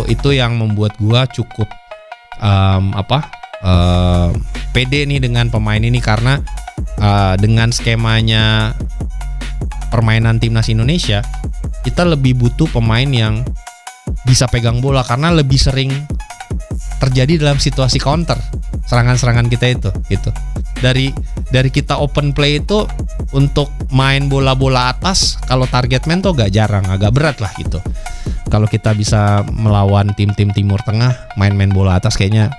Itu yang membuat gua cukup pede nih dengan pemain ini, karena dengan skemanya permainan timnas Indonesia, kita lebih butuh pemain yang bisa pegang bola karena lebih sering terjadi dalam situasi counter serangan-serangan kita itu gitu. Dari kita open play itu untuk main bola-bola atas, kalau target man tuh agak berat lah gitu. Kalau kita bisa melawan tim-tim Timur Tengah main bola atas kayaknya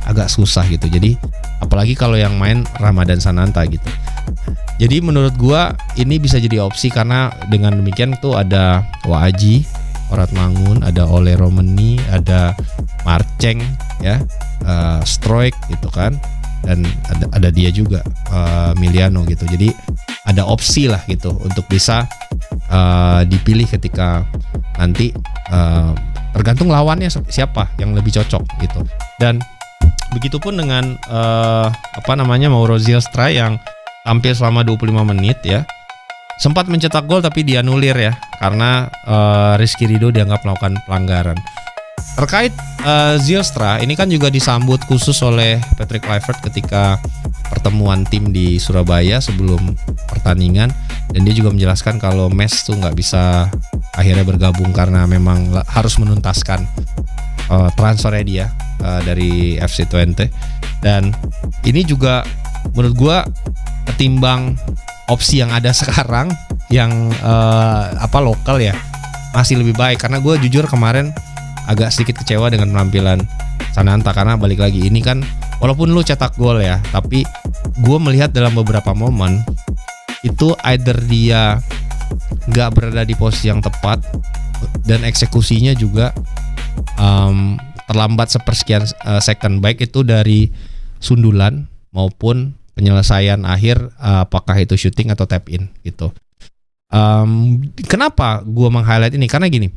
agak susah gitu. Jadi apalagi kalau yang main Ramadan Sananta gitu. Jadi menurut gua ini bisa jadi opsi karena dengan demikian tuh ada Waaji, Oratmangun, ada Ole Romeni, ada Marceng ya, Stroik gitu kan, dan ada dia juga Miliano gitu. Jadi ada opsi lah gitu untuk bisa dipilih ketika nanti tergantung lawannya siapa yang lebih cocok gitu. Dan begitupun dengan Mauro Zylstra yang tampil selama 25 menit ya. Sempat mencetak gol tapi dianulir ya karena Rizky Ridho dianggap melakukan pelanggaran. Terkait Zylstra ini kan juga disambut khusus oleh Patrick Kluivert ketika pertemuan tim di Surabaya sebelum pertandingan, dan dia juga menjelaskan kalau Mes tuh nggak bisa akhirnya bergabung karena memang harus menuntaskan transfernya dia dari FC Twente. Dan ini juga menurut gua ketimbang opsi yang ada sekarang yang lokal ya, masih lebih baik, karena gue jujur kemarin agak sedikit kecewa dengan penampilan Sananta, karena balik lagi ini kan walaupun lu cetak gol ya, tapi gue melihat dalam beberapa momen itu either dia nggak berada di posisi yang tepat dan eksekusinya juga terlambat sepersekian second, baik itu dari sundulan maupun penyelesaian akhir, apakah itu shooting atau tap in gitu. Kenapa gue meng-highlight ini? Karena gini,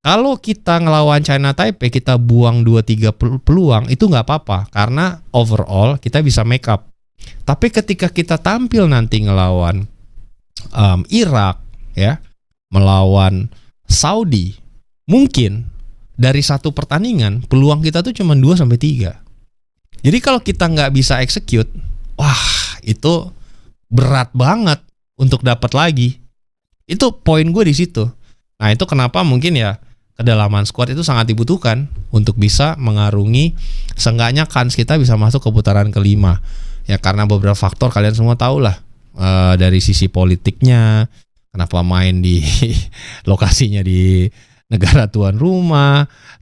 kalau kita ngelawan China Taipei kita buang 2-3 peluang itu nggak apa-apa karena overall kita bisa make up. Tapi ketika kita tampil nanti ngelawan Irak ya, melawan Saudi, mungkin dari satu pertandingan peluang kita tuh cuma 2-3. Jadi kalau kita nggak bisa execute, wah itu berat banget untuk dapat lagi. Itu poin gue di situ. Nah itu kenapa mungkin ya kedalaman squad itu sangat dibutuhkan untuk bisa mengarungi seenggaknya kans kita bisa masuk ke putaran kelima. Ya karena beberapa faktor kalian semua tahu lah, dari sisi politiknya, kenapa main di lokasinya di negara tuan rumah,